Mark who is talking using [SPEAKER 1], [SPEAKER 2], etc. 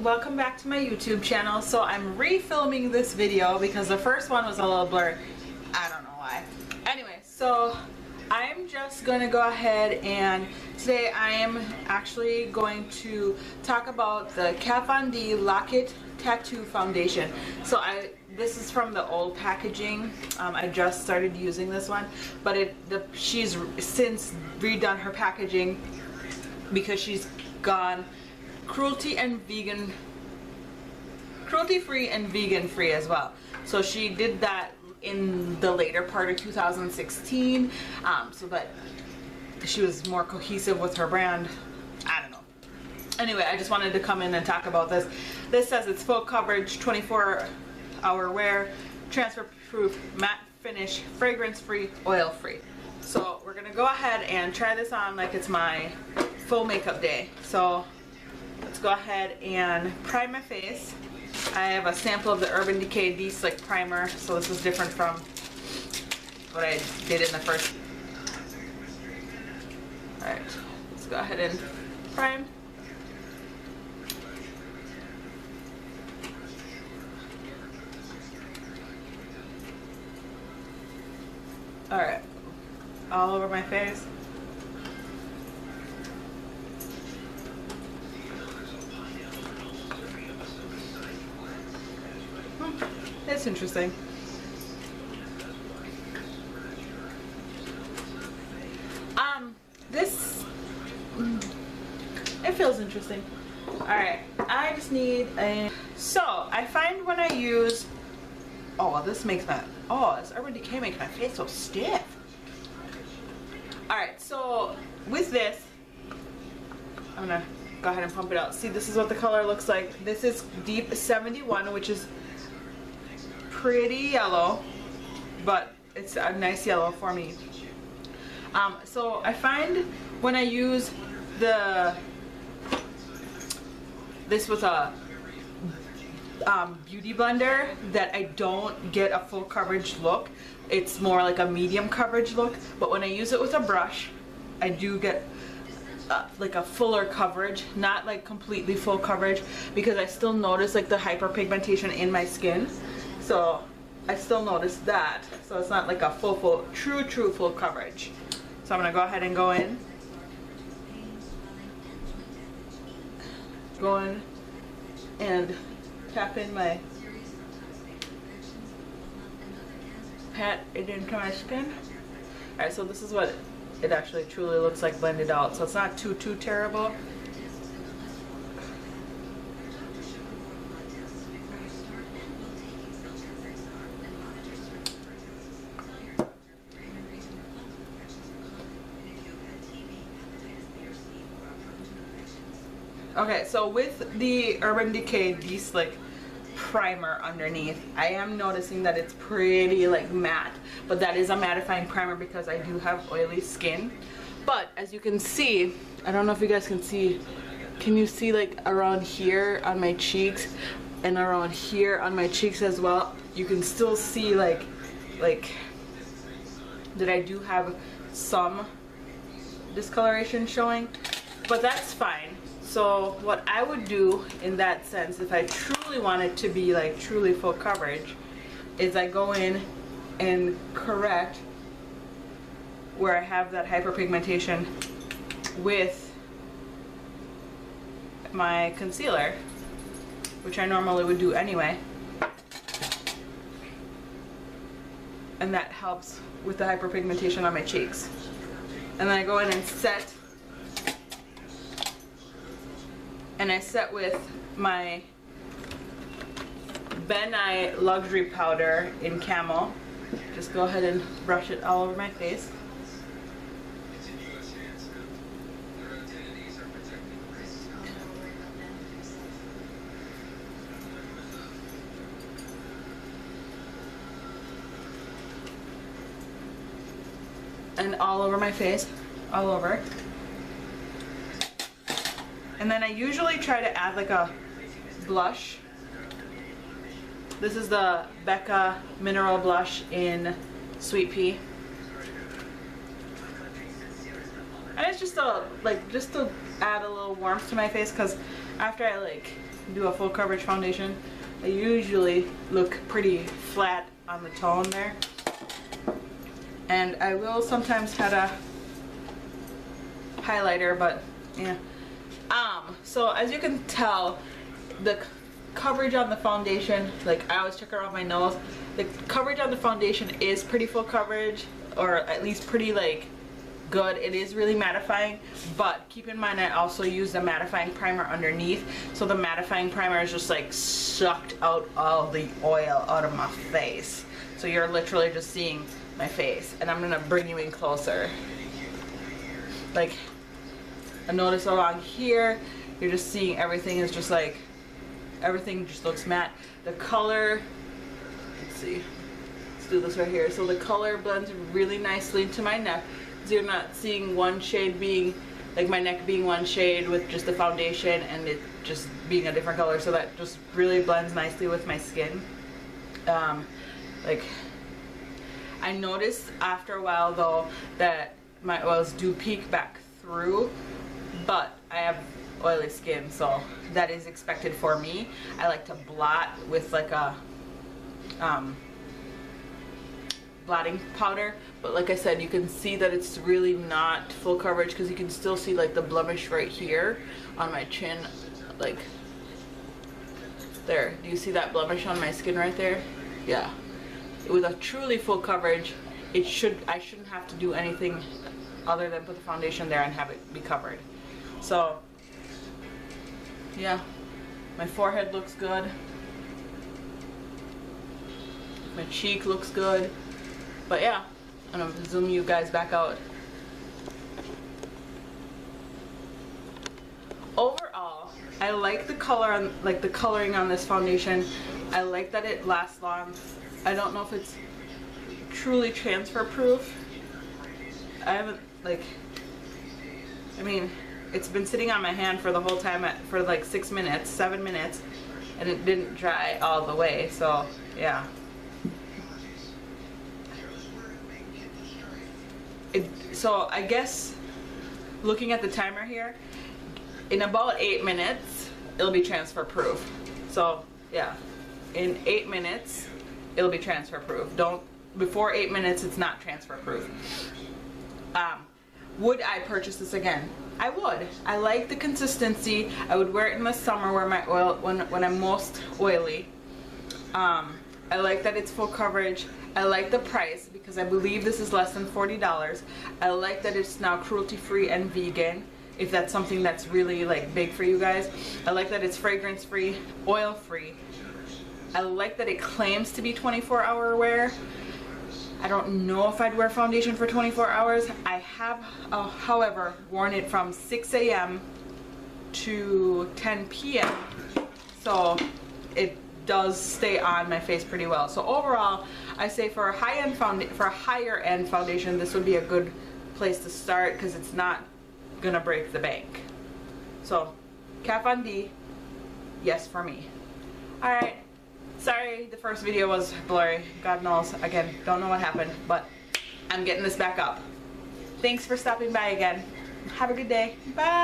[SPEAKER 1] welcome back to my YouTube channel. So I'm refilming this video because the first one was a little blurry. I don't know why. Anyway, so I'm just gonna go ahead and today I am actually going to talk about the Kat Von D Lock It Tattoo Foundation. So this is from the old packaging. I just started using this one, but she's since redone her packaging because she's gone cruelty free and vegan free as well. So she did that in the later part of 2016, so that she was more cohesive with her brand. I don't know. Anyway, I just wanted to come in and talk about this. This says it's full coverage, 24-hour wear, transfer proof, matte finish, fragrance free, oil free. So we're gonna go ahead and try this on like it's my full makeup day. So let's go ahead and prime my face. I have a sample of the Urban Decay De-Slick Primer, so this is different from what I did in the first. Alright, let's go ahead and prime. Alright, all over my face. It's interesting. It feels interesting. Alright, I just need a, so I find when I use, this Urban Decay makes my face so stiff. Alright, so with this, I'm gonna go ahead and pump it out. See, this is what the color looks like. This is Deep 71, which is pretty yellow, but it's a nice yellow for me. So I find when I use this with a beauty blender that I don't get a full coverage look. It's more like a medium coverage look, but when I use it with a brush, I do get like a fuller coverage, not like completely full coverage, because I still notice like the hyperpigmentation in my skin. So I still notice that. So it's not like a true full coverage. So I'm gonna go ahead and go in and tap in pat it into my skin. Alright, so this is what it actually truly looks like blended out. So it's not too terrible. Okay, so with the Urban Decay De-Slick Primer underneath, I am noticing that it's pretty like matte, but that is a mattifying primer because I do have oily skin. But as you can see, I don't know if you guys can see, can you see like around here on my cheeks and around here on my cheeks as well? You can still see like that I do have some discoloration showing, but that's fine. So what I would do in that sense, if I truly want it to be like truly full coverage, is I go in and correct where I have that hyperpigmentation with my concealer, which I normally would do anyway. And that helps with the hyperpigmentation on my cheeks. And then I go in and set. And I set with my Ben Nye Luxury Powder in Camel. Just go ahead and brush it all over my face. And all over my face, all over. And then I usually try to add like a blush. This is the Becca Mineral Blush in Sweet Pea. And it's just just to add a little warmth to my face, because after I like do a full coverage foundation, I usually look pretty flat on the tone there. And I will sometimes add a highlighter, but yeah. So as you can tell, the coverage on the foundation, like I always check around my nose, the coverage on the foundation is pretty full coverage, or at least pretty like good. It is really mattifying, but keep in mind I also use a mattifying primer underneath, so the mattifying primer is just like sucked out all the oil out of my face, so you're literally just seeing my face. And I'm gonna bring you in closer. Like, I notice along here you're just seeing everything is just like, everything just looks matte. The color, let's see, let's do this right here. So the color blends really nicely into my neck. So you're not seeing one shade being, like my neck being one shade with just the foundation and it just being a different color. So that just really blends nicely with my skin. Like, I noticed after a while though that my oils do peek back through, but I have oily skin, so that is expected for me. I like to blot with like a blotting powder, but like I said, you can see that it's really not full coverage, because you can still see like the blemish right here on my chin, like there. Do you see that blemish on my skin right there? Yeah. With a truly full coverage, I shouldn't have to do anything other than put the foundation there and have it be covered. So yeah, my forehead looks good, my cheek looks good, but yeah, I'm gonna zoom you guys back out. Overall, I like the color on, like the coloring on this foundation. I like that it lasts long. I don't know if it's truly transfer proof. I haven't, like, I mean, it's been sitting on my hand for the whole time for like 6 minutes, 7 minutes, and it didn't dry all the way, so yeah. So I guess looking at the timer here, in about 8 minutes it'll be transfer proof. So yeah, in 8 minutes it'll be transfer proof. Before 8 minutes it's not transfer proof. Would I purchase this again? I would. I like the consistency. I would wear it in the summer where my oil, when I'm most oily. I like that it's full coverage. I like the price because I believe this is less than $40. I like that it's now cruelty free and vegan, if that's something that's really like big for you guys. I like that it's fragrance free, oil free. I like that it claims to be 24-hour wear. I don't know if I'd wear foundation for 24 hours. I have, however, worn it from 6 a.m. to 10 p.m. So it does stay on my face pretty well. So overall, I say for a higher end foundation, this would be a good place to start, because it's not gonna break the bank. So Kat Von D, yes for me. All right. Sorry, the first video was blurry. God knows, again, don't know what happened, but I'm getting this back up. Thanks for stopping by again. Have a good day. Bye.